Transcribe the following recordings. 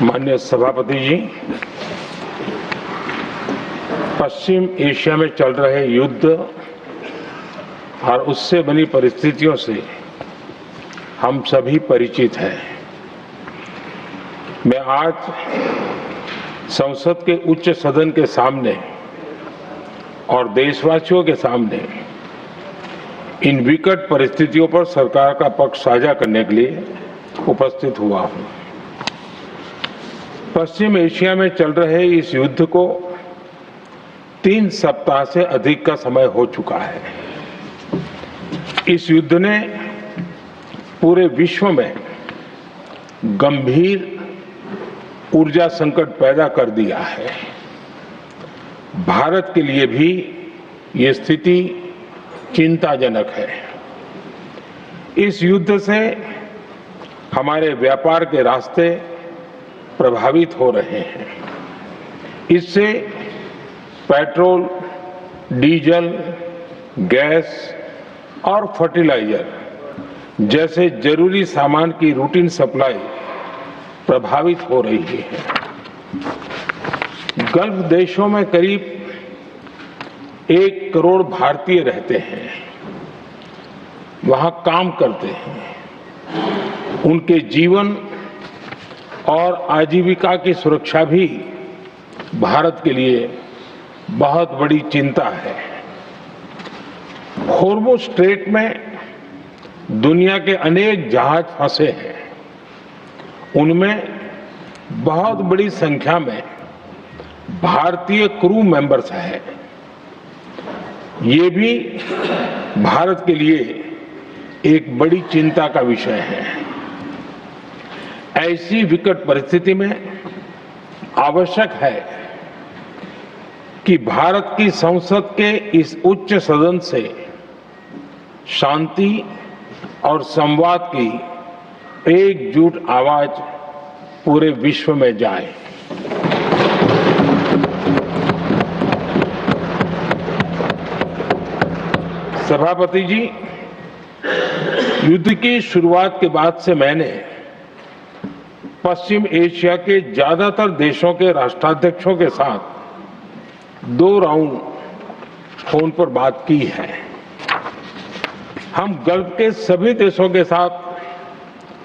माननीय सभापति जी, पश्चिम एशिया में चल रहे युद्ध और उससे बनी परिस्थितियों से हम सभी परिचित हैं। मैं आज संसद के उच्च सदन के सामने और देशवासियों के सामने इन विकट परिस्थितियों पर सरकार का पक्ष साझा करने के लिए उपस्थित हुआ हूं। पश्चिम एशिया में चल रहे इस युद्ध को 3 सप्ताह से अधिक का समय हो चुका है। इस युद्ध ने पूरे विश्व में गंभीर ऊर्जा संकट पैदा कर दिया है। भारत के लिए भी ये स्थिति चिंताजनक है। इस युद्ध से हमारे व्यापार के रास्ते प्रभावित हो रहे हैं। इससे पेट्रोल, डीजल, गैस और फर्टिलाइजर जैसे जरूरी सामान की रूटीन सप्लाई प्रभावित हो रही है। गल्फ देशों में करीब 1 करोड़ भारतीय रहते हैं, वहां काम करते हैं। उनके जीवन और आजीविका की सुरक्षा भी भारत के लिए बहुत बड़ी चिंता है। होर्मुज़ स्ट्रेट में दुनिया के अनेक जहाज फंसे हैं। उनमें बहुत बड़ी संख्या में भारतीय क्रू मेंबर्स हैं। ये भी भारत के लिए एक बड़ी चिंता का विषय है। ऐसी विकट परिस्थिति में आवश्यक है कि भारत की संसद के इस उच्च सदन से शांति और संवाद की एकजुट आवाज पूरे विश्व में जाए। सभापति जी, युद्ध की शुरुआत के बाद से मैंने पश्चिम एशिया के ज्यादातर देशों के राष्ट्राध्यक्षों के साथ 2 राउंड फोन पर बात की है। हम गल्फ के सभी देशों के साथ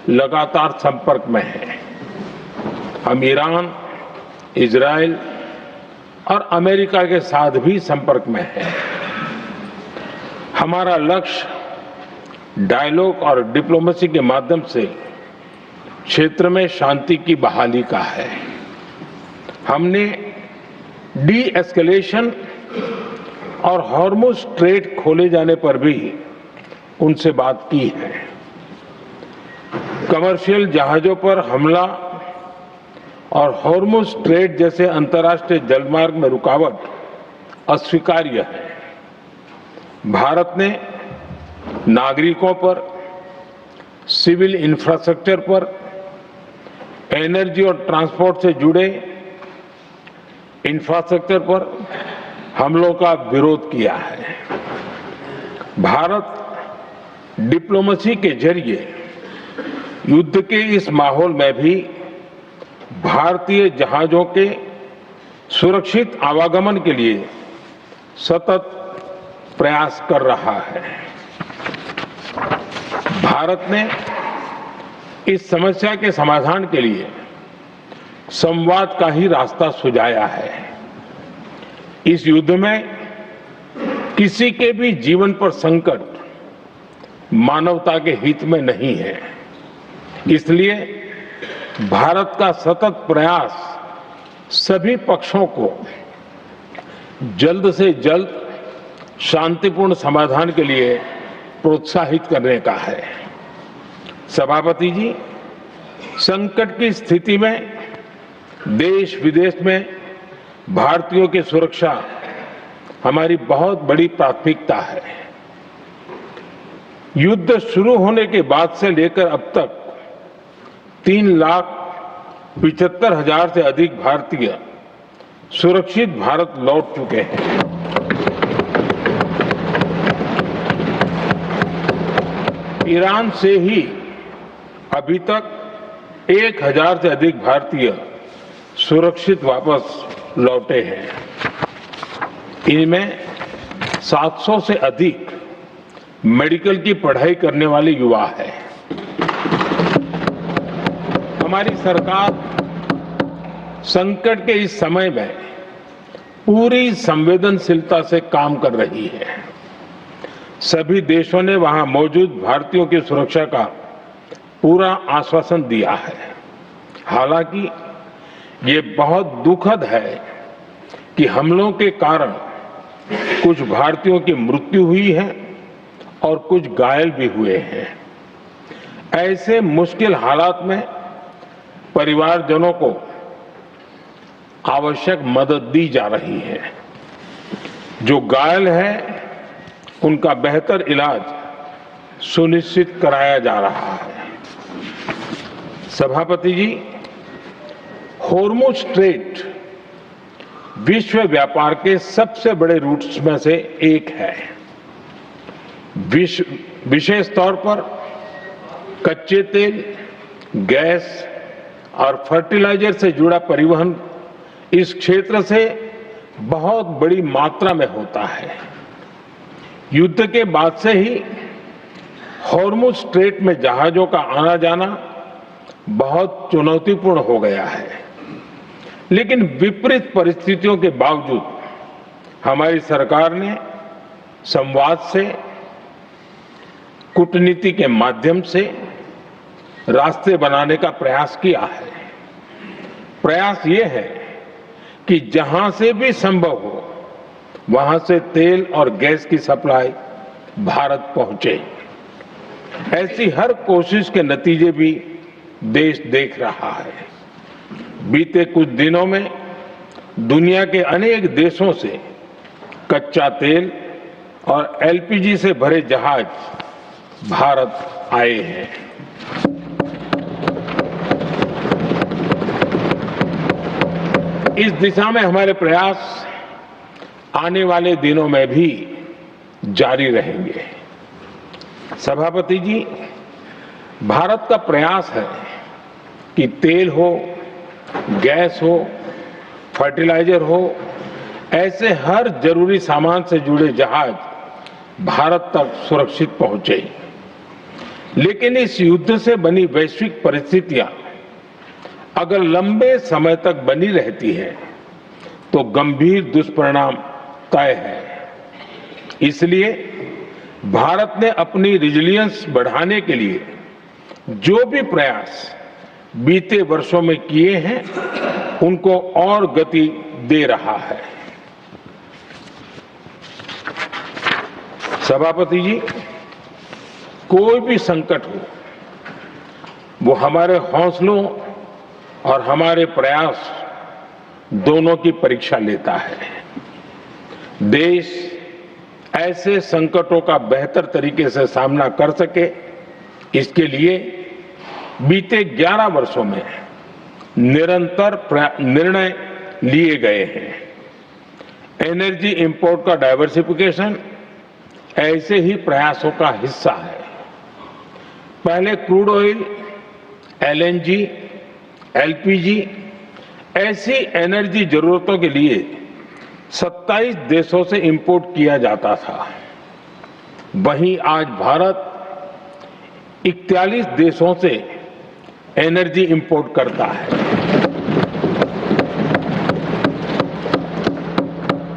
लगातार संपर्क में हैं। हम ईरान, इजराइल और अमेरिका के साथ भी संपर्क में हैं। हमारा लक्ष्य डायलॉग और डिप्लोमेसी के माध्यम से क्षेत्र में शांति की बहाली का है। हमने डी एस्केलेशन और होर्मुज़ स्ट्रेट खोले जाने पर भी उनसे बात की है। कमर्शियल जहाजों पर हमला और होर्मुज़ स्ट्रेट जैसे अंतर्राष्ट्रीय जलमार्ग में रुकावट अस्वीकार्य है। भारत ने नागरिकों पर, सिविल इंफ्रास्ट्रक्चर पर, एनर्जी और ट्रांसपोर्ट से जुड़े इंफ्रास्ट्रक्चर पर हमलों का विरोध किया है। भारत डिप्लोमेसी के जरिए युद्ध के इस माहौल में भी भारतीय जहाजों के सुरक्षित आवागमन के लिए सतत प्रयास कर रहा है। भारत ने इस समस्या के समाधान के लिए संवाद का ही रास्ता सुझाया है। इस युद्ध में किसी के भी जीवन पर संकट मानवता के हित में नहीं है। इसलिए भारत का सतत प्रयास सभी पक्षों को जल्द से जल्द शांतिपूर्ण समाधान के लिए प्रोत्साहित करने का है। सभापति जी, संकट की स्थिति में देश विदेश में भारतीयों की सुरक्षा हमारी बहुत बड़ी प्राथमिकता है। युद्ध शुरू होने के बाद से लेकर अब तक 3,75,000 से अधिक भारतीय सुरक्षित भारत लौट चुके हैं। ईरान से ही अभी तक 1000 से अधिक भारतीय सुरक्षित वापस लौटे हैं। इनमें 700 से अधिक मेडिकल की पढ़ाई करने वाले युवा हैं। हमारी सरकार संकट के इस समय में पूरी संवेदनशीलता से काम कर रही है। सभी देशों ने वहां मौजूद भारतीयों की सुरक्षा का पूरा आश्वासन दिया है। हालांकि ये बहुत दुखद है कि हमलों के कारण कुछ भारतीयों की मृत्यु हुई है और कुछ घायल भी हुए हैं। ऐसे मुश्किल हालात में परिवारजनों को आवश्यक मदद दी जा रही है। जो घायल है उनका बेहतर इलाज सुनिश्चित कराया जा रहा है। सभापति जी, होर्मुज स्ट्रेट विश्व व्यापार के सबसे बड़े रूट्स में से एक है। विशेष तौर पर कच्चे तेल, गैस और फर्टिलाइजर से जुड़ा परिवहन इस क्षेत्र से बहुत बड़ी मात्रा में होता है। युद्ध के बाद से ही होर्मुज स्ट्रेट में जहाजों का आना जाना बहुत चुनौतीपूर्ण हो गया है। लेकिन विपरीत परिस्थितियों के बावजूद हमारी सरकार ने संवाद से, कूटनीति के माध्यम से रास्ते बनाने का प्रयास किया है। प्रयास ये है कि जहां से भी संभव हो वहां से तेल और गैस की सप्लाई भारत पहुंचे। ऐसी हर कोशिश के नतीजे भी देश देख रहा है। बीते कुछ दिनों में दुनिया के अनेक देशों से कच्चा तेल और एलपीजी से भरे जहाज भारत आए हैं। इस दिशा में हमारे प्रयास आने वाले दिनों में भी जारी रहेंगे। सभापति जी, भारत का प्रयास है कि तेल हो, गैस हो, फर्टिलाइजर हो, ऐसे हर जरूरी सामान से जुड़े जहाज भारत तक सुरक्षित पहुंचे। लेकिन इस युद्ध से बनी वैश्विक परिस्थितियां अगर लंबे समय तक बनी रहती है तो गंभीर दुष्परिणाम तय है। इसलिए भारत ने अपनी रिजिलियंस बढ़ाने के लिए जो भी प्रयास बीते वर्षों में किए हैं उनको और गति दे रहा है। सभापति जी, कोई भी संकट हो वो हमारे हौसलों और हमारे प्रयास दोनों की परीक्षा लेता है। देश ऐसे संकटों का बेहतर तरीके से सामना कर सके, इसके लिए बीते 11 वर्षों में निरंतर निर्णय लिए गए हैं। एनर्जी इंपोर्ट का डाइवर्सिफिकेशन ऐसे ही प्रयासों का हिस्सा है। पहले क्रूड ऑयल, एलएनजी, एलपीजी ऐसी एनर्जी जरूरतों के लिए 27 देशों से इंपोर्ट किया जाता था। वहीं आज भारत 41 देशों से एनर्जी इंपोर्ट करता है।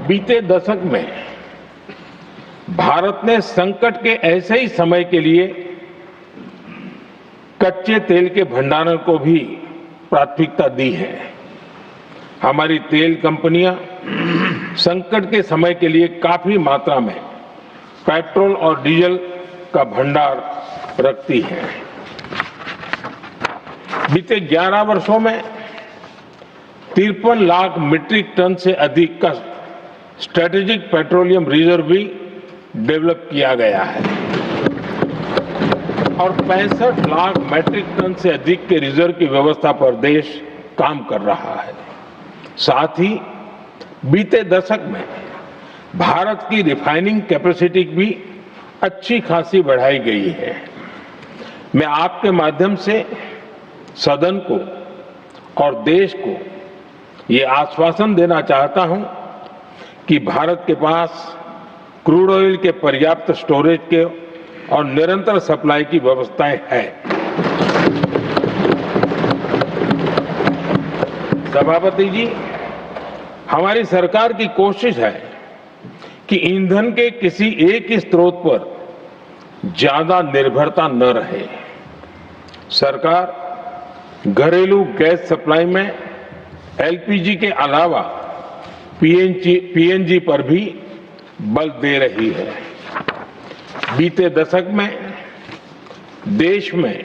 बीते दशक में भारत ने संकट के ऐसे ही समय के लिए कच्चे तेल के भंडारण को भी प्राथमिकता दी है। हमारी तेल कंपनियां संकट के समय के लिए काफी मात्रा में पेट्रोल और डीजल का भंडार रखती हैं। बीते 11 वर्षों में 53 लाख मीट्रिक टन से अधिक का स्ट्रेटेजिक पेट्रोलियम रिजर्व भी डेवलप किया गया है और 65 लाख मीट्रिक टन से अधिक के रिजर्व की व्यवस्था पर देश काम कर रहा है। साथ ही बीते दशक में भारत की रिफाइनिंग कैपेसिटी भी अच्छी खासी बढ़ाई गई है। मैं आपके माध्यम से सदन को और देश को ये आश्वासन देना चाहता हूं कि भारत के पास क्रूड ऑयल के पर्याप्त स्टोरेज के और निरंतर सप्लाई की व्यवस्थाएं हैं। सभापति जी, हमारी सरकार की कोशिश है कि ईंधन के किसी एक ही स्रोत पर ज्यादा निर्भरता न रहे। सरकार घरेलू गैस सप्लाई में एलपीजी के अलावा पीएनजी पर भी बल दे रही है। बीते दशक में देश में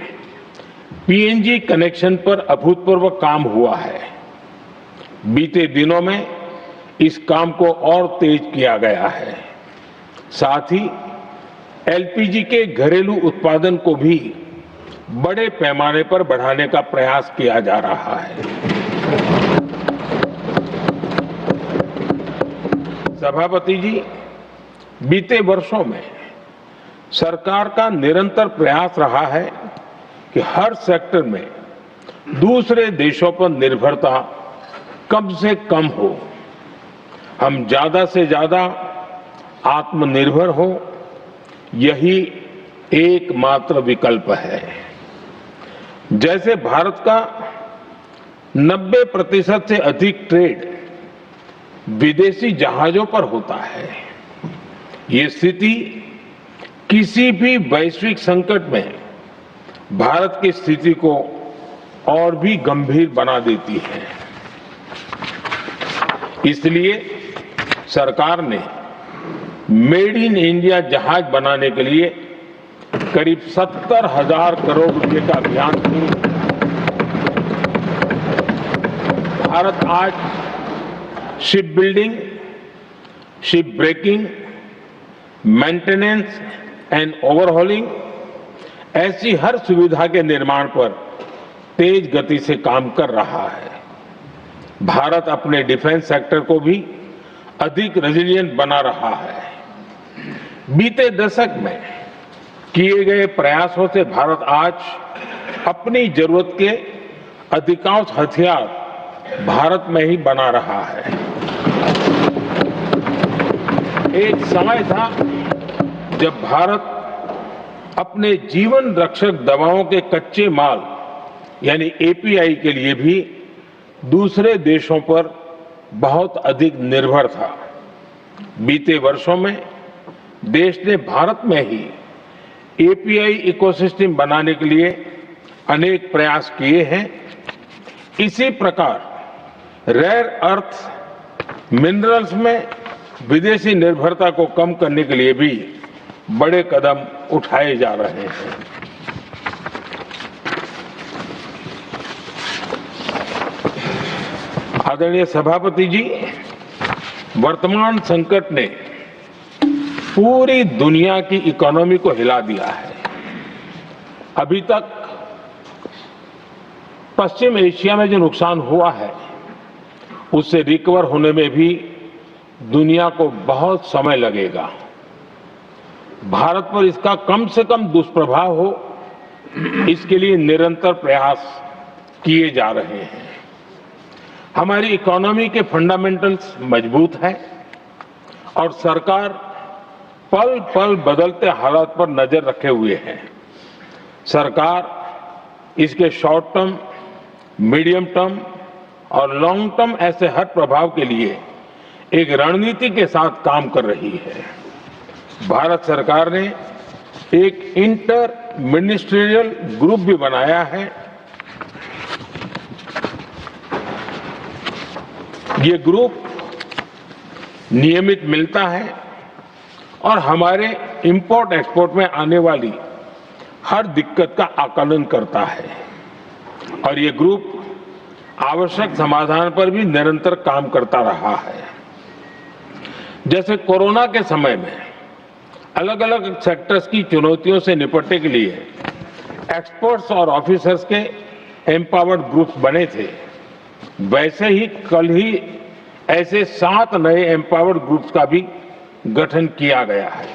पीएनजी कनेक्शन पर अभूतपूर्व काम हुआ है। बीते दिनों में इस काम को और तेज किया गया है। साथ ही एलपीजी के घरेलू उत्पादन को भी बड़े पैमाने पर बढ़ाने का प्रयास किया जा रहा है। सभापति जी, बीते वर्षों में सरकार का निरंतर प्रयास रहा है कि हर सेक्टर में दूसरे देशों पर निर्भरता कम से कम हो, हम ज्यादा से ज्यादा आत्मनिर्भर हो, यही एकमात्र विकल्प है। जैसे भारत का 90% से अधिक ट्रेड विदेशी जहाजों पर होता है, ये स्थिति किसी भी वैश्विक संकट में भारत की स्थिति को और भी गंभीर बना देती है। इसलिए सरकार ने मेड इन इंडिया जहाज बनाने के लिए करीब 70,000 करोड़ रुपए का अभियान शुरू किया। भारत आज ship building, ship breaking, maintenance and overhauling ऐसी हर सुविधा के निर्माण पर तेज गति से काम कर रहा है। भारत अपने डिफेंस सेक्टर को भी अधिक रेजिलिएंट बना रहा है। बीते दशक में किए गए प्रयासों से भारत आज अपनी जरूरत के अधिकांश हथियार भारत में ही बना रहा है। एक समय था जब भारत अपने जीवन रक्षक दवाओं के कच्चे माल यानी एपीआई के लिए भी दूसरे देशों पर बहुत अधिक निर्भर था। बीते वर्षों में देश ने भारत में ही एपीआई इकोसिस्टम बनाने के लिए अनेक प्रयास किए हैं। इसी प्रकार रेयर अर्थ मिनरल्स में विदेशी निर्भरता को कम करने के लिए भी बड़े कदम उठाए जा रहे हैं। आदरणीय सभापति जी, वर्तमान संकट ने पूरी दुनिया की इकोनॉमी को हिला दिया है। अभी तक पश्चिम एशिया में जो नुकसान हुआ है उससे रिकवर होने में भी दुनिया को बहुत समय लगेगा। भारत पर इसका कम से कम दुष्प्रभाव हो, इसके लिए निरंतर प्रयास किए जा रहे हैं। हमारी इकोनॉमी के फंडामेंटल्स मजबूत हैं और सरकार पल पल बदलते हालात पर नजर रखे हुए है। सरकार इसके शॉर्ट टर्म, मीडियम टर्म और लॉन्ग टर्म ऐसे हर प्रभाव के लिए एक रणनीति के साथ काम कर रही है। भारत सरकार ने एक इंटर मिनिस्ट्रियल ग्रुप भी बनाया है। ये ग्रुप नियमित मिलता है और हमारे इंपोर्ट एक्सपोर्ट में आने वाली हर दिक्कत का आकलन करता है और ये ग्रुप आवश्यक समाधान पर भी निरंतर काम करता रहा है। जैसे कोरोना के समय में अलग अलग सेक्टर्स की चुनौतियों से निपटने के लिए एक्सपर्ट्स और ऑफिसर्स के एम्पावर्ड ग्रुप्स बने थे, वैसे ही कल ही ऐसे 7 नए एम्पावर्ड ग्रुप्स का भी गठन किया गया है।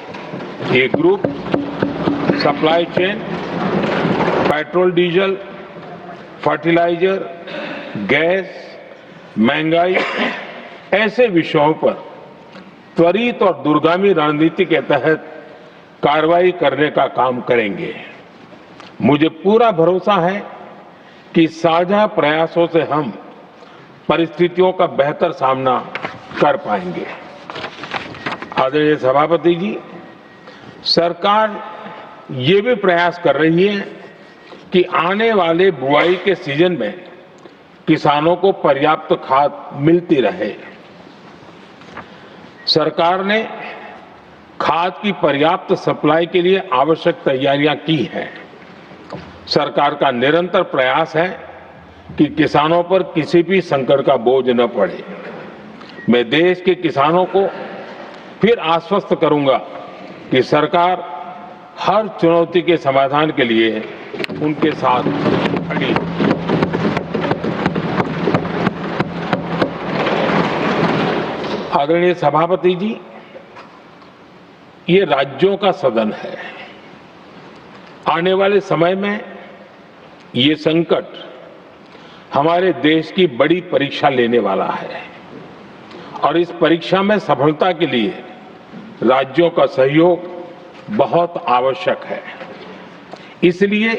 ये group supply chain, petrol diesel, fertiliser, gas, महंगाई ऐसे विषयों पर त्वरित और दूरगामी रणनीति के तहत कार्रवाई करने का काम करेंगे। मुझे पूरा भरोसा है कि साझा प्रयासों से हम परिस्थितियों का बेहतर सामना कर पाएंगे। आदरणीय सभापति जी, सरकार ये भी प्रयास कर रही है कि आने वाले बुआई के सीजन में किसानों को पर्याप्त खाद मिलती रहे। सरकार ने खाद की पर्याप्त सप्लाई के लिए आवश्यक तैयारियां की हैं। सरकार का निरंतर प्रयास है कि किसानों पर किसी भी संकट का बोझ न पड़े। मैं देश के किसानों को फिर आश्वस्त करूंगा कि सरकार हर चुनौती के समाधान के लिए उनके साथ खड़ी है। आदरणीय सभापति जी, ये राज्यों का सदन है। आने वाले समय में ये संकट हमारे देश की बड़ी परीक्षा लेने वाला है और इस परीक्षा में सफलता के लिए राज्यों का सहयोग बहुत आवश्यक है। इसलिए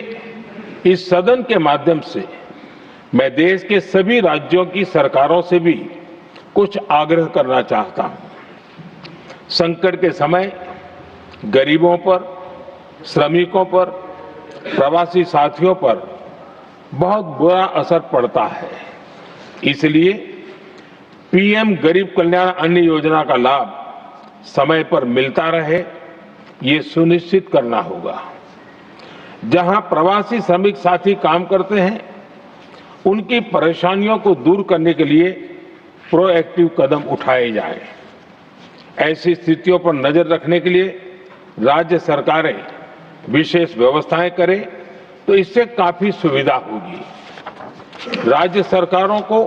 इस सदन के माध्यम से मैं देश के सभी राज्यों की सरकारों से भी कुछ आग्रह करना चाहता हूं। संकट के समय गरीबों पर, श्रमिकों पर, प्रवासी साथियों पर बहुत बुरा असर पड़ता है। इसलिए पीएम गरीब कल्याण अन्न योजना का लाभ समय पर मिलता रहे, ये सुनिश्चित करना होगा। जहां प्रवासी श्रमिक साथी काम करते हैं, उनकी परेशानियों को दूर करने के लिए प्रोएक्टिव कदम उठाए जाएं। ऐसी स्थितियों पर नजर रखने के लिए राज्य सरकारें विशेष व्यवस्थाएं करें तो इससे काफी सुविधा होगी। राज्य सरकारों को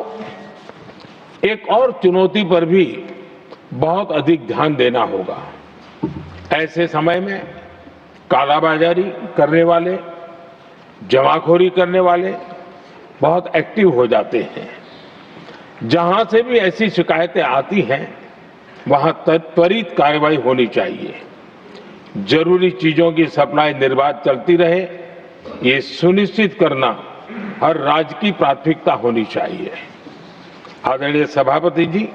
एक और चुनौती पर भी बहुत अधिक ध्यान देना होगा। ऐसे समय में कालाबाजारी करने वाले, जमाखोरी करने वाले बहुत एक्टिव हो जाते हैं। जहां से भी ऐसी शिकायतें आती हैं, वहां त्वरित कार्रवाई होनी चाहिए। जरूरी चीजों की सप्लाई निर्बाध चलती रहे, ये सुनिश्चित करना हर राज्य की प्राथमिकता होनी चाहिए। आदरणीय सभापति जी,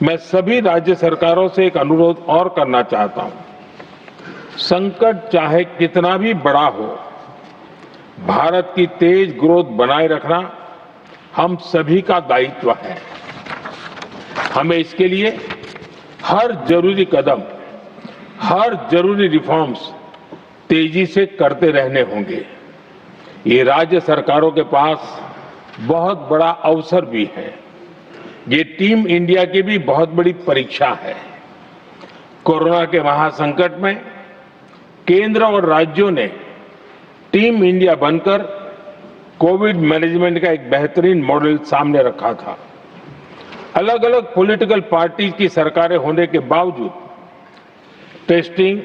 मैं सभी राज्य सरकारों से एक अनुरोध और करना चाहता हूं। संकट चाहे कितना भी बड़ा हो, भारत की तेज ग्रोथ बनाए रखना हम सभी का दायित्व है। हमें इसके लिए हर जरूरी कदम, हर जरूरी रिफॉर्म्स तेजी से करते रहने होंगे। ये राज्य सरकारों के पास बहुत बड़ा अवसर भी है। ये टीम इंडिया की भी बहुत बड़ी परीक्षा है। कोरोना के महासंकट में केंद्र और राज्यों ने टीम इंडिया बनकर कोविड मैनेजमेंट का एक बेहतरीन मॉडल सामने रखा था। अलग अलग पॉलिटिकल पार्टी की सरकारें होने के बावजूद टेस्टिंग,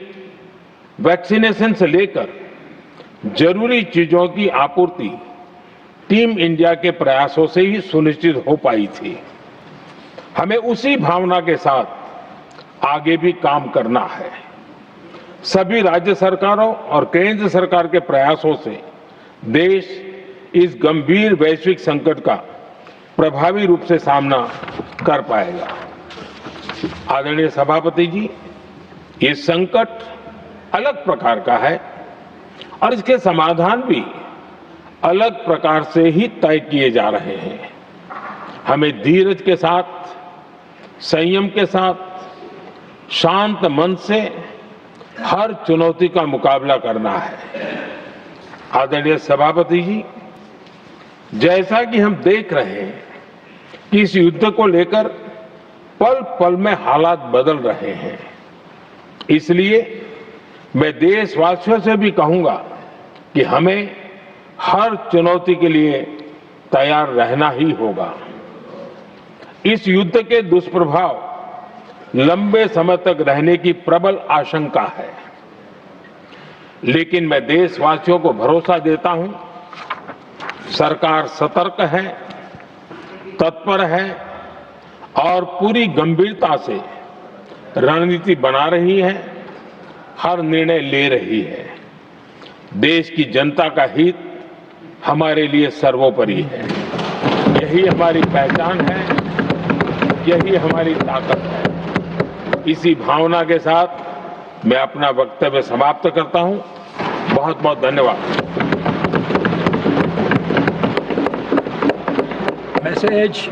वैक्सीनेशन से लेकर जरूरी चीजों की आपूर्ति टीम इंडिया के प्रयासों से ही सुनिश्चित हो पाई थी। हमें उसी भावना के साथ आगे भी काम करना है। सभी राज्य सरकारों और केंद्र सरकार के प्रयासों से देश इस गंभीर वैश्विक संकट का प्रभावी रूप से सामना कर पाएगा। आदरणीय सभापति जी, ये संकट अलग प्रकार का है और इसके समाधान भी अलग प्रकार से ही तय किए जा रहे हैं। हमें धीरज के साथ, संयम के साथ, शांत मन से हर चुनौती का मुकाबला करना है। आदरणीय सभापति जी, जैसा कि हम देख रहे हैं कि इस युद्ध को लेकर पल पल में हालात बदल रहे हैं, इसलिए मैं देशवासियों से भी कहूंगा कि हमें हर चुनौती के लिए तैयार रहना ही होगा। इस युद्ध के दुष्प्रभाव लंबे समय तक रहने की प्रबल आशंका है, लेकिन मैं देशवासियों को भरोसा देता हूं सरकार सतर्क है, तत्पर है और पूरी गंभीरता से रणनीति बना रही है, हर निर्णय ले रही है। देश की जनता का हित हमारे लिए सर्वोपरि है। यही हमारी पहचान है, यही हमारी ताकत है। इसी भावना के साथ मैं अपना वक्तव्य समाप्त करता हूं। बहुत बहुत धन्यवाद। Message